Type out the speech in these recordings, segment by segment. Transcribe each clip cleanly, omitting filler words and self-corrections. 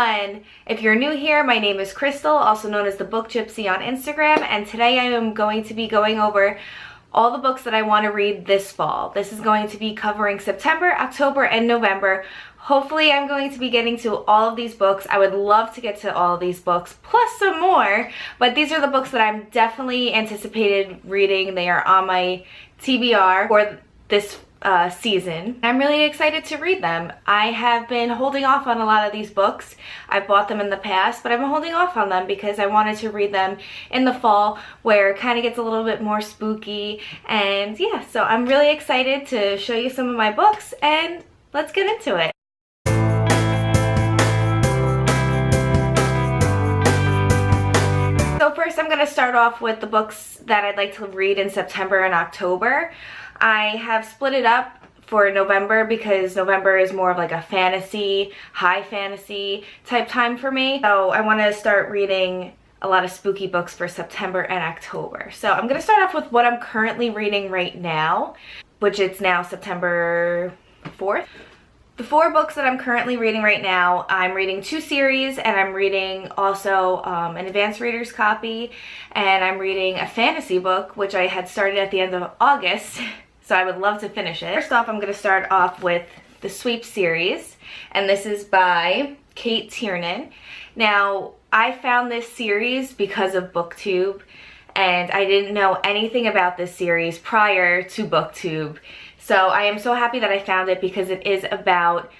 everyone! If you're new here, my name is Crystal, also known as the Book Gypsy on Instagram, and today I am going to be going over all the books that I want to read this fall. This is going to be covering September, October, and November. Hopefully I'm going to be getting to all of these books. I would love to get to all of these books, plus some more, but these are the books that I'm definitely anticipated reading. They are on my TBR for this season. I'm really excited to read them. I have been holding off on a lot of these books. I've bought them in the past, but I've been holding off on them because I wanted to read them in the fall where it kind of gets a little bit more spooky. And yeah, so I'm really excited to show you some of my books, and let's get into it. So first I'm going to start off with the books that I'd like to read in September and October. I have split it up for November because November is more of like a fantasy, high fantasy type time for me. So I want to start reading a lot of spooky books for September and October. So I'm going to start off with what I'm currently reading right now, which it's now September 4th. The 4 books that I'm currently reading right now, I'm reading 2 series, and I'm reading also an advanced reader's copy, and I'm reading a fantasy book, which I had started at the end of August, so I would love to finish it. First off, I'm going to start off with the Sweep series, and this is by Kate Tiernan. Now, I found this series because of BookTube, and I didn't know anything about this series prior to BookTube. So I am so happy that I found it because it is about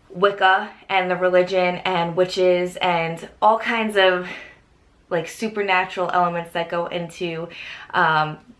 Wicca and the religion and witches and all kinds of like supernatural elements that go into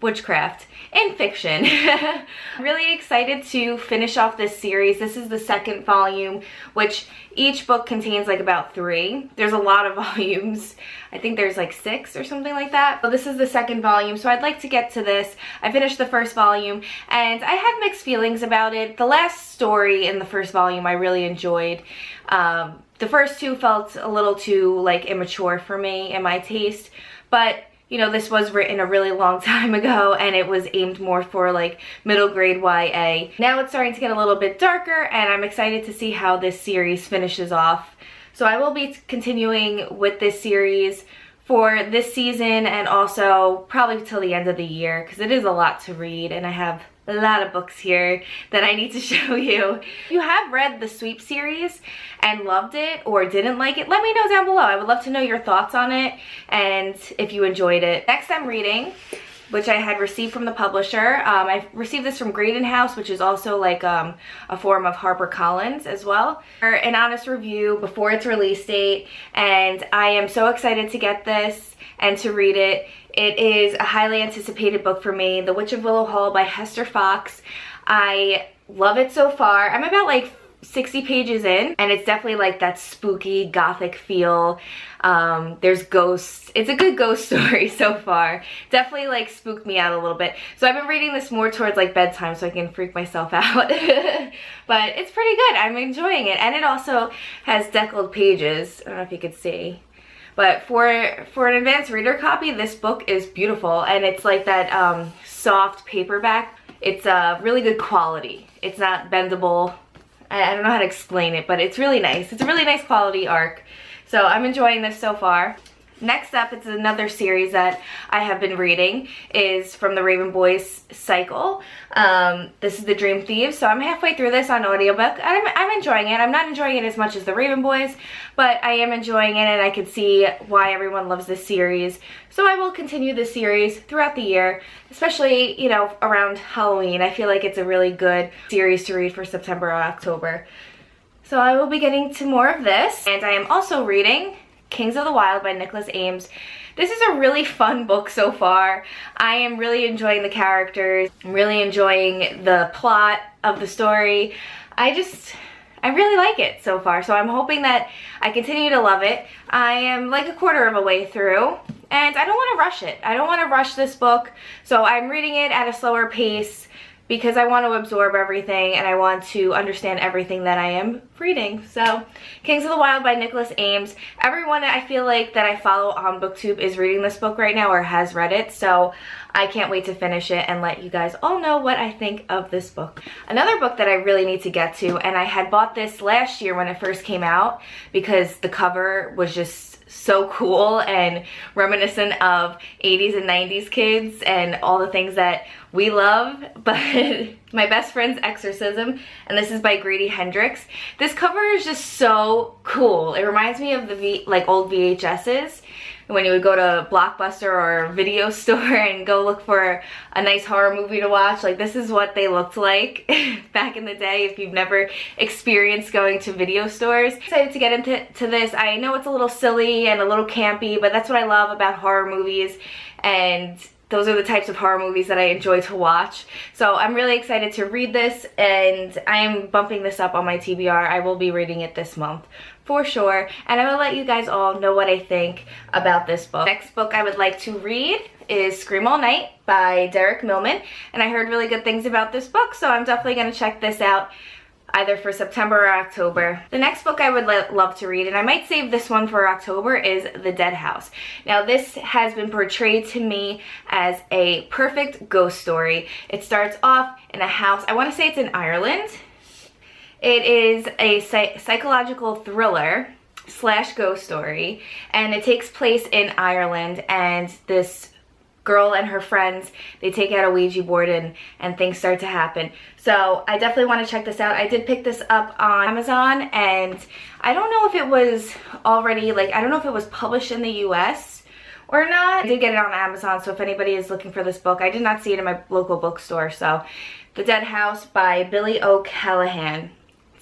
witchcraft in fiction. I'm really excited to finish off this series. This is the 2nd volume, which each book contains like about 3. There's a lot of volumes. I think there's like 6 or something like that. So this is the 2nd volume, so I'd like to get to this. I finished the 1st volume and I had mixed feelings about it. The last story in the 1st volume I really enjoyed. The first 2 felt a little too like immature for me and my taste, but you know, this was written a really long time ago and it was aimed more for like middle grade YA. Now it's starting to get a little bit darker and I'm excited to see how this series finishes off. So I will be continuing with this series for this season and also probably till the end of the year because it is a lot to read and I have a lot of books here that I need to show you. If you have read the Sweep series and loved it or didn't like it, let me know down below. I would love to know your thoughts on it and if you enjoyed it. Next I'm reading, which I had received from the publisher. I received this from Graydon House, which is also like a form of HarperCollins as well. An honest review before its release date, and I am so excited to get this and to read it. It is a highly anticipated book for me, The Witch of Willow Hall by Hester Fox. I love it so far. I'm about like 60 pages in, and it's definitely like that spooky gothic feel. There's ghosts. It's a good ghost story so far. Definitely like spooked me out a little bit. So I've been reading this more towards like bedtime so I can freak myself out. But it's pretty good. I'm enjoying it. And it also has deckled pages. I don't know if you could see. But for an advanced reader copy, this book is beautiful, and it's like that soft paperback. It's really good quality. It's not bendable. I don't know how to explain it, but it's really nice. It's a really nice quality arc. So I'm enjoying this so far. Next up, it's another series that I have been reading, is from the Raven Boys cycle. This is The Dream Thieves, so I'm halfway through this on audiobook. I'm enjoying it. I'm not enjoying it as much as the Raven Boys, but I am enjoying it, and I can see why everyone loves this series. So I will continue this series throughout the year, especially, you know, around Halloween. I feel like it's a really good series to read for September or October. So I will be getting to more of this, and I am also reading Kings of the Wild by Nicholas Ames. This is a really fun book so far. I am really enjoying the characters. I'm really enjoying the plot of the story. I really like it so far, so I'm hoping that I continue to love it. I am like a quarter of a way through, and I don't want to rush it. I don't want to rush this book, so I'm reading it at a slower pace because I want to absorb everything and I want to understand everything that I am reading. So, Kings of the Wild by Nicholas Ames. Everyone I feel like that I follow on BookTube is reading this book right now or has read it, so I can't wait to finish it and let you guys all know what I think of this book. Another book that I really need to get to, and I had bought this last year when it first came out because the cover was just so cool and reminiscent of 80s and 90s kids and all the things that we love, but My Best Friend's Exorcism, and this is by Grady Hendrix. This cover is just so cool. It reminds me of the old VHSs when you would go to Blockbuster or a video store and go look for a nice horror movie to watch. Like, this is what they looked like back in the day if you've never experienced going to video stores. Excited to get into this. I know it's a little silly and a little campy, but that's what I love about horror movies, and those are the types of horror movies that I enjoy to watch. So I'm really excited to read this, and I am bumping this up on my TBR. I will be reading it this month for sure, and I will let you guys all know what I think about this book. Next book I would like to read is Scream All Night by Derek Millman, and I heard really good things about this book, so I'm definitely going to check this out either for September or October. The next book I would love to read, and I might save this one for October, is The Dead House. Now, this has been portrayed to me as a perfect ghost story. It starts off in a house, I want to say it's in Ireland. It is a psychological thriller / ghost story, and it takes place in Ireland, and this girl and her friends, they take out a Ouija board and things start to happen. So I definitely want to check this out. I did pick this up on Amazon, and I don't know if it was already, I don't know if it was published in the US or not. I did get it on Amazon, so if anybody is looking for this book, I did not see it in my local bookstore. So The Dead House by Billy O'Callaghan.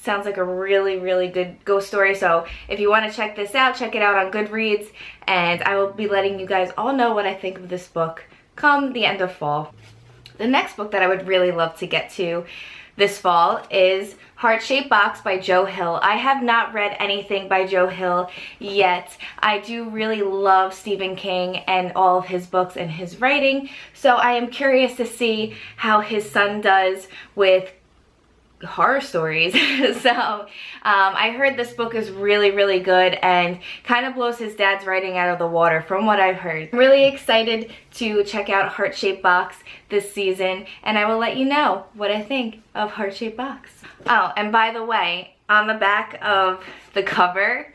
Sounds like a really, really good ghost story. So if you want to check this out, check it out on Goodreads, and I will be letting you guys all know what I think of this book come the end of fall. The next book that I would really love to get to this fall is Heart-Shaped Box by Joe Hill. I have not read anything by Joe Hill yet. I do really love Stephen King and all of his books and his writing, so I am curious to see how his son does with horror stories. So I heard this book is really, really good and kind of blows his dad's writing out of the water from what I've heard. I'm really excited to check out Heart-Shaped Box this season, and I will let you know what I think of Heart-Shaped Box. Oh, and by the way, on the back of the cover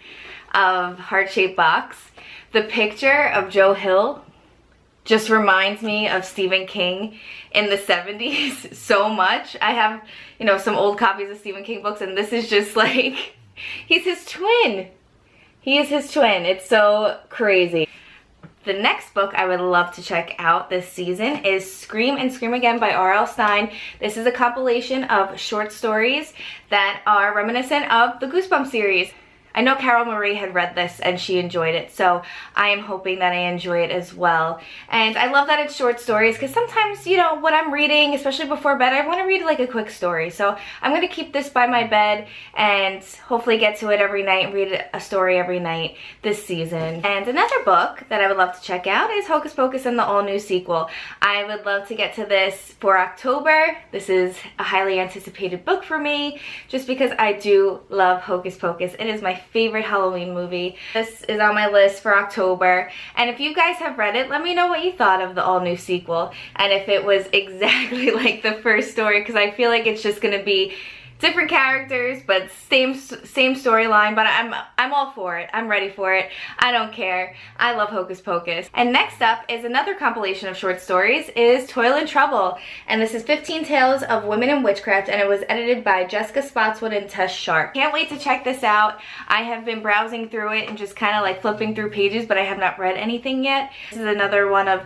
of Heart-Shaped Box, the picture of Joe Hill just reminds me of Stephen King in the 70s so much. I have, some old copies of Stephen King books, and this is just like, he's his twin. He is his twin. It's so crazy. The next book I would love to check out this season is Scream and Scream Again by R.L. Stine. This is a compilation of short stories that are reminiscent of the Goosebumps series. I know Carol Marie had read this and she enjoyed it, so I am hoping that I enjoy it as well. And I love that it's short stories, because sometimes, when I'm reading, especially before bed, I want to read like a quick story. So I'm going to keep this by my bed and hopefully get to it every night and read a story every night this season. And another book that I would love to check out is Hocus Pocus and the all-new sequel. I would love to get to this for October. This is a highly anticipated book for me, just because I do love Hocus Pocus. It is my favorite Halloween movie. This is on my list for October, and if you guys have read it, let me know what you thought of the all-new sequel, and if it was exactly like the first story, because I feel like it's just gonna be different characters but same storyline. But I'm all for it. I'm ready for it. I don't care. I love Hocus Pocus. And next up is another compilation of short stories, is Toil and Trouble, and this is 15 Tales of Women in Witchcraft, and it was edited by Jessica Spotswood and Tess Sharp. Can't wait to check this out. I have been browsing through it and just kind of flipping through pages, but I have not read anything yet. This is another one of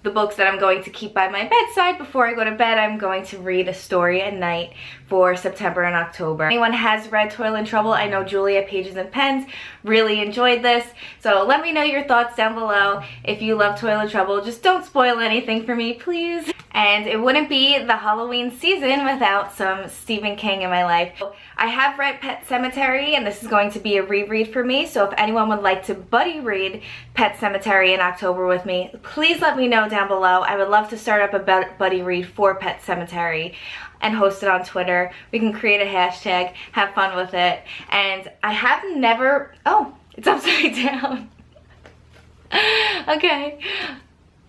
the books that I'm going to keep by my bedside before I go to bed. I'm going to read a story at night for September and October. If anyone has read Toil and Trouble, I know Julia Pages and Pens really enjoyed this, so let me know your thoughts down below. If you love Toil and Trouble, just don't spoil anything for me, please. and it wouldn't be the Halloween season without some Stephen King in my life. I have read Pet Sematary, and this is going to be a reread for me, so if anyone would like to buddy read Pet Sematary in October with me, please let me know down below. I would love to start up a buddy read for Pet Sematary and host it on Twitter. We can create a hashtag, have fun with it. And I have never, oh, it's upside down. Okay.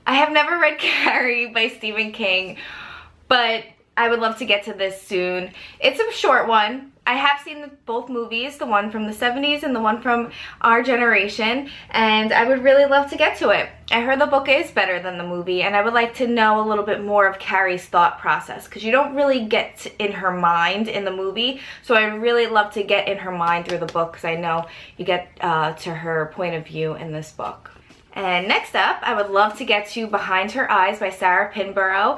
I have never read Carrie by Stephen King, but I would love to get to this soon. It's a short one. I have seen both movies, the one from the 70s and the one from our generation, and I would really love to get to it. I heard the book is better than the movie, and I would like to know a little bit more of Carrie's thought process, because you don't really get in her mind in the movie, so I would really love to get in her mind through the book, because I know you get to her point of view in this book. And next up, I would love to get to Behind Her Eyes by Sarah Pinborough.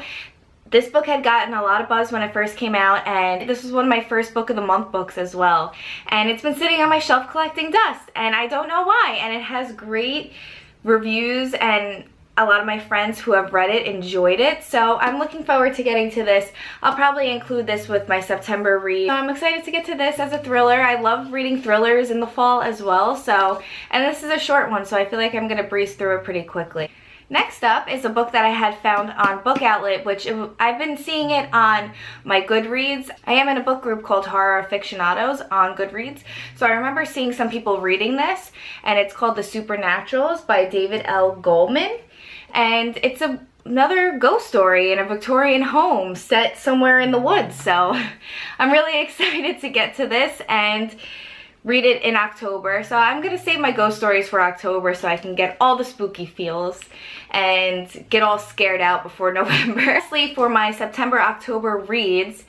This book had gotten a lot of buzz when it first came out, and this was one of my first book of the month books as well. And it's been sitting on my shelf collecting dust, and I don't know why. And it has great reviews, and a lot of my friends who have read it enjoyed it. So I'm looking forward to getting to this. I'll probably include this with my September read. So I'm excited to get to this as a thriller. I love reading thrillers in the fall as well. So, and this is a short one, so I feel like I'm gonna breeze through it pretty quickly. Next up is a book that I had found on Book Outlet, which I've been seeing it on my Goodreads. I am in a book group called Horror Aficionados on Goodreads. So I remember seeing some people reading this, and it's called The Supernaturals by David L. Goldman. And it's another ghost story in a Victorian home set somewhere in the woods. So I'm really excited to get to this and read it in October. So I'm gonna save my ghost stories for October so I can get all the spooky feels and get all scared out before November. Lastly, for my September-October reads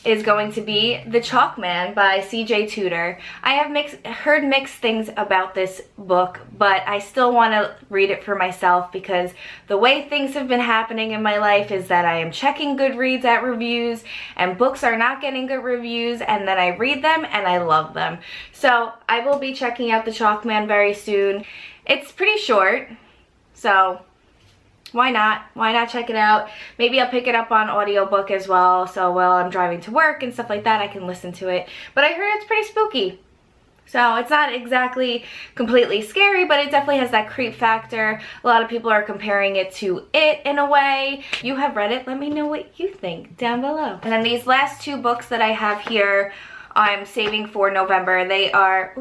is going to be The Chalk Man by C.J. Tudor. I have heard mixed things about this book, but I still want to read it for myself, because the way things have been happening in my life is that I am checking Goodreads at reviews, and books are not getting good reviews, and then I read them and I love them. So I will be checking out The Chalk Man very soon. It's pretty short, so why not? Why not check it out? Maybe I'll pick it up on audiobook as well, so while I'm driving to work and stuff like that, I can listen to it. But I heard it's pretty spooky. So it's not exactly completely scary, but it definitely has that creep factor. A lot of people are comparing it to It in a way. You have read it. Let me know what you think down below. And then these last two books that I have here, I'm saving for November. They are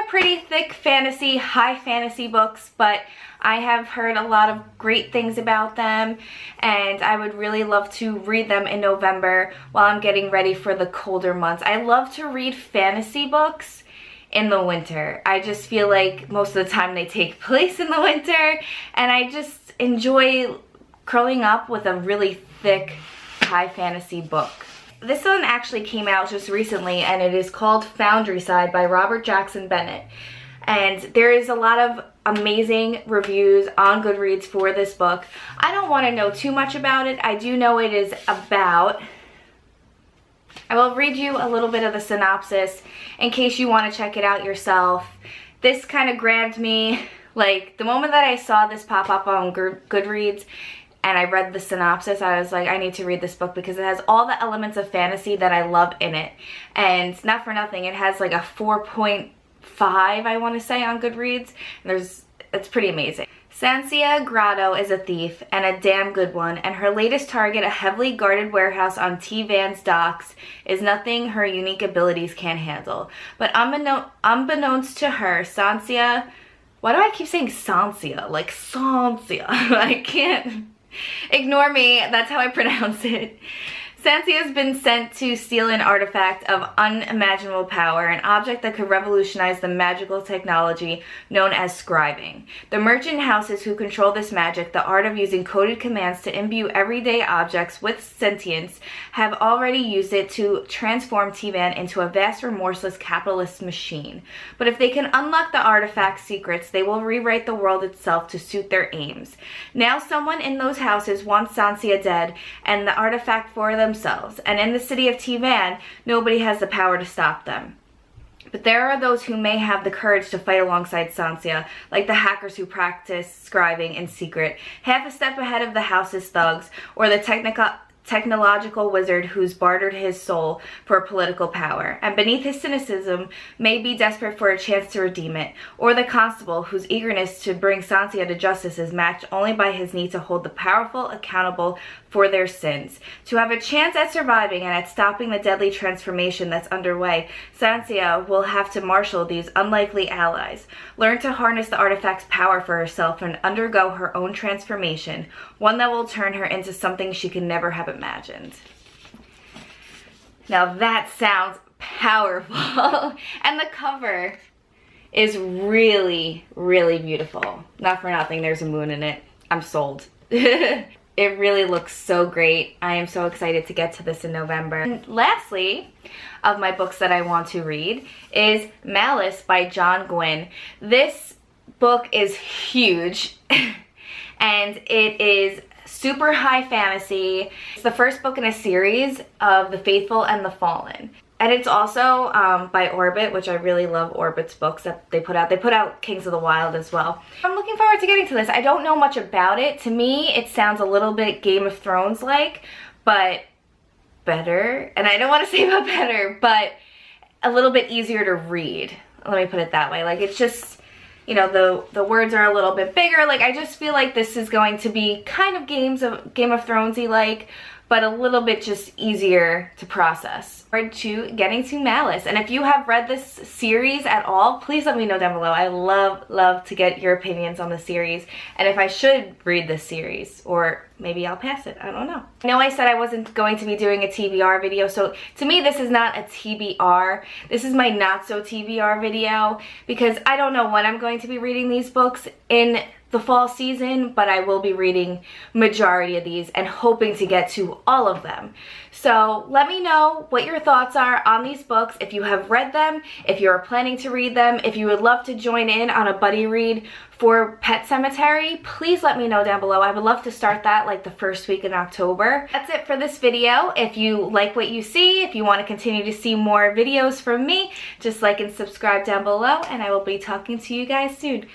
pretty thick fantasy, high fantasy books, but I have heard a lot of great things about them, and I would really love to read them in November while I'm getting ready for the colder months. I love to read fantasy books in the winter. I just feel like most of the time they take place in the winter, and I just enjoy curling up with a really thick, high fantasy book. This one actually came out just recently, and it is called Foundryside by Robert Jackson Bennett. And there is a lot of amazing reviews on Goodreads for this book. I don't want to know too much about it. I do know it is about... I will read you a little bit of the synopsis in case you want to check it out yourself. This kind of grabbed me, like, the moment that I saw this pop up on Goodreads and I read the synopsis, I was like, I need to read this book because it has all the elements of fantasy that I love in it. And not for nothing, it has like a 4.5, I want to say, on Goodreads. It's pretty amazing. Sansia Grotto is a thief, and a damn good one, and her latest target, a heavily guarded warehouse on T-Van's docks, is nothing her unique abilities can't handle. But unbeknownst to her, Sansia... Why do I keep saying Sansia? Like Sansia. I can't... Ignore me, that's how I pronounce it. Sansia has been sent to steal an artifact of unimaginable power, an object that could revolutionize the magical technology known as scribing. The merchant houses who control this magic, the art of using coded commands to imbue everyday objects with sentience, have already used it to transform T-Van into a vast, remorseless capitalist machine. But if they can unlock the artifact's secrets, they will rewrite the world itself to suit their aims. Now someone in those houses wants Sansia dead and the artifact for themselves, and in the city of T-Van, nobody has the power to stop them. But there are those who may have the courage to fight alongside Sansa, like the hackers who practice scribing in secret, half a step ahead of the house's thugs, or the technological wizard who's bartered his soul for political power, and beneath his cynicism may be desperate for a chance to redeem it, or the constable whose eagerness to bring Sansa to justice is matched only by his need to hold the powerful accountable for their sins. To have a chance at surviving and at stopping the deadly transformation that's underway, Sansa will have to marshal these unlikely allies, learn to harness the artifact's power for herself, and undergo her own transformation, one that will turn her into something she can never have imagined. Now that sounds powerful. And the cover is really, really beautiful. Not for nothing, there's a moon in it. I'm sold. It really looks so great. I am so excited to get to this in November. And lastly, of my books that I want to read is Malice by John Gwynne. This book is huge and it is super high fantasy. It's the first book in a series of The Faithful and the Fallen. And it's also by Orbit, which I really love Orbit's books that they put out. They put out Kings of the Wild as well. I'm looking forward to getting to this. I don't know much about it. To me, it sounds a little bit Game of Thrones-like, but better. And I don't want to say about better, but a little bit easier to read. Let me put it that way. Like, it's just, you know, the words are a little bit bigger. Like, I just feel like this is going to be kind of Game of Thrones-y like, but a little bit just easier to process. To getting to Malice. And if you have read this series at all, please let me know down below. I love to get your opinions on the series, and if I should read this series, or maybe I'll pass it. I don't know. I know I said I wasn't going to be doing a TBR video, so to me this is not a TBR. This is my not so TBR video, because I don't know when I'm going to be reading these books in the fall season, but I will be reading majority of these and hoping to get to all of them. So let me know what your thoughts are on these books, if you have read them, if you're planning to read them, if you would love to join in on a buddy read for Pet Sematary, please let me know down below. I would love to start that like the first week in October. That's it for this video. If you like what you see, if you want to continue to see more videos from me, just like and subscribe down below, and I will be talking to you guys soon.